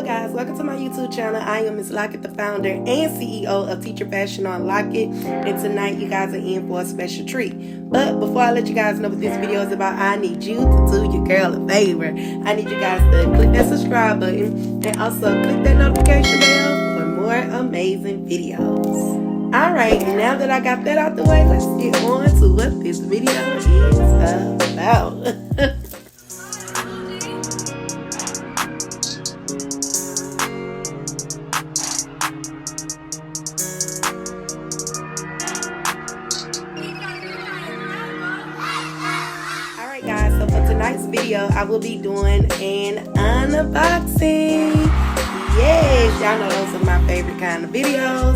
guys, welcome to my YouTube channel. I am Miss Lockett, the founder and CEO of Teacher Fashion on Lockett, and tonight you guys are in for a special treat. But before I let you guys know what this video is about, I need you to do your girl a favor. I need you guys to click that subscribe button and also click that notification bell for more amazing videos. Alright, now that I got that out the way, let's get on to what this video is about. Guys, so for tonight's video I will be doing an unboxing. Yes, y'all know those are my favorite kind of videos.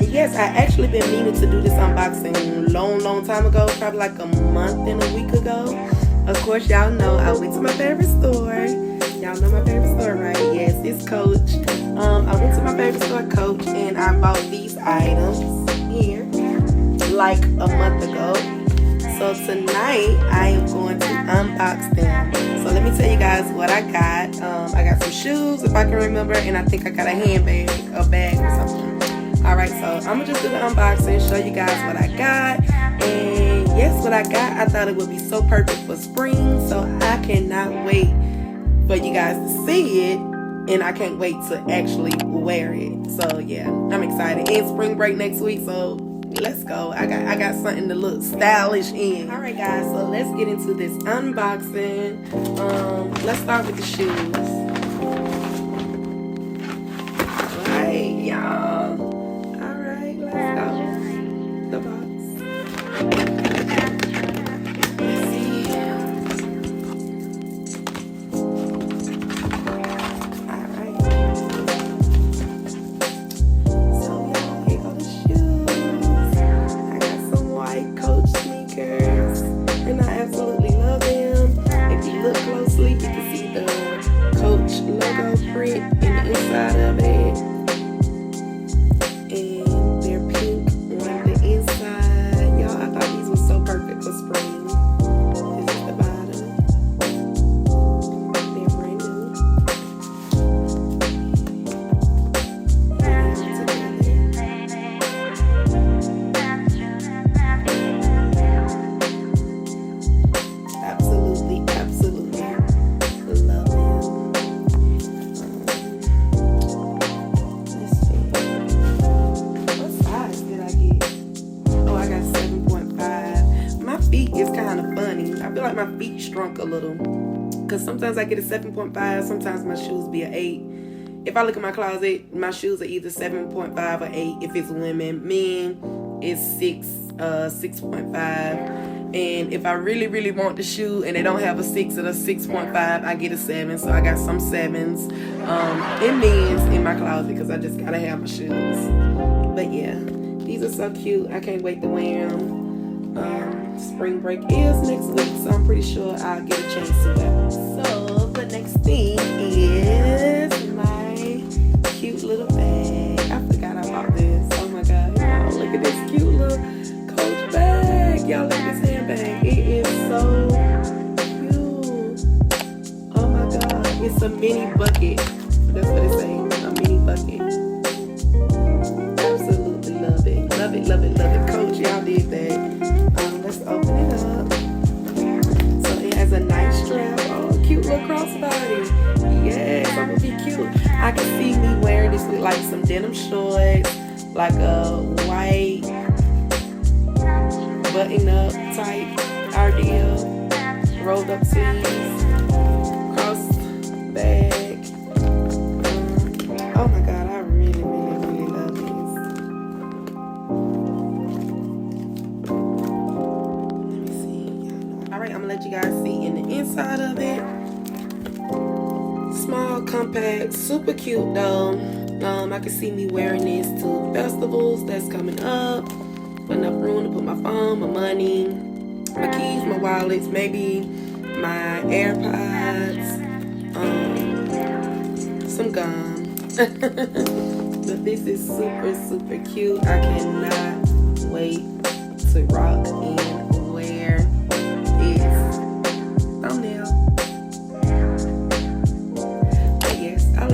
Yes, I actually been meaning to do this unboxing long time ago, probably like a month and a week ago. Of course, y'all know I went to my favorite store. Y'all know my favorite store, right? Yes, it's Coach. I went to my favorite store, Coach, and I bought these items here like a month ago. So tonight I am going to unbox them. So let me tell you guys what I got. I got some shoes, if I can remember, and I think I got a handbag, a bag or something. Alright, so I'm gonna just do the unboxing, show you guys what I got. And yes, what I got, I thought it would be so perfect for spring, so I cannot wait for you guys to see it, and I can't wait to actually wear it. So yeah, I'm excited. And spring break next week, so let's go. I got something to look stylish in. Alright guys, so let's get into this unboxing. Let's start with the shoes. Alright, y'all. Alright, let's go. The box. Let's see. Alright. So y'all, here go the shoes. I got some white Coach sneakers, and I absolutely love them. If you look closely, you can see the Coach logo print in the inside of it, and they're pink on the inside. Y'all, I thought these were so perfect for spring. This is the bottom. They're brand new. Absolutely love them. Let's see. What size did I get? Oh, I got 7.5. My feet is kind of funny. I feel like my feet shrunk a little, because sometimes I get a 7.5, sometimes my shoes be an 8. If I look at my closet, my shoes are either 7.5 or 8 if it's women. Men, it's 6.5. And if I really want the shoe and they don't have a 6 or a 6.5, I get a 7. So I got some 7s in men's in my closet, because I just gotta have my shoes. But yeah, these are so cute. I can't wait to wear them. Spring break is next week, so I'm pretty sure I'll get a chance to wear them. So the next thing is my cute little bag. I forgot I bought this. Oh my god, y'all, look at this cute little Coach bag. Y'all, look at this handbag. It is so cute. Oh my god, it's a mini bucket. That's what it's saying, a mini bucket. Absolutely love it. Love it, love it, love it. Coach, y'all did that. Let's open it up. So it has a nice strap. Oh, cute little crossbody. Yes, I'm gonna be cute. I can see me wearing this with like some denim shorts, like a white button-up type idea, rolled up sleeves, cross bag. Oh my god, I really love this. Let me see. Alright, I'm gonna let you guys see in the inside of it. Small, compact, super cute though. I can see me wearing this to festivals that's coming up. Enough room to put my phone, my money, my keys, my wallets, maybe my AirPods, some gum. But this is super cute. I cannot wait to rock and wear this thumbnail. But yes, I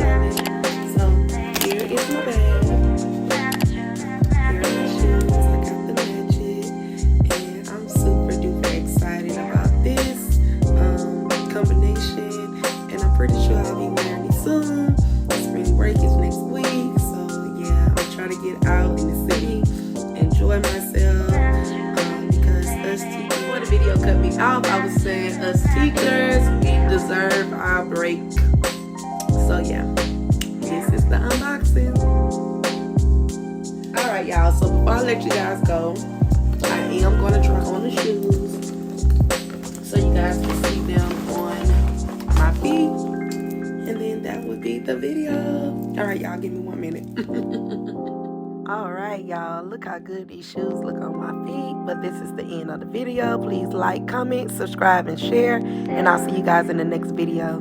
pretty sure I'll be wearing it soon. Spring break is next week, so yeah, I'm gonna try to get out in the city, enjoy myself, because us teachers, before the video cut me off, I was saying us teachers, we deserve our break. So yeah, this is the unboxing. Alright y'all, so before I let you guys go, I am going to try on the shoes so you guys can see them on my feet, and then that would be the video. Alright y'all, give me 1 minute. Alright y'all, look how good these shoes look on my feet. But this is the end of the video. Please like, comment, subscribe, and share, and I'll see you guys in the next video.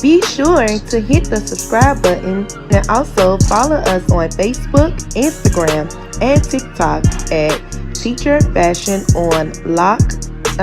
Be sure to hit the subscribe button and also follow us on Facebook, Instagram, and TikTok at Teacher Fashion on Lock_ETC.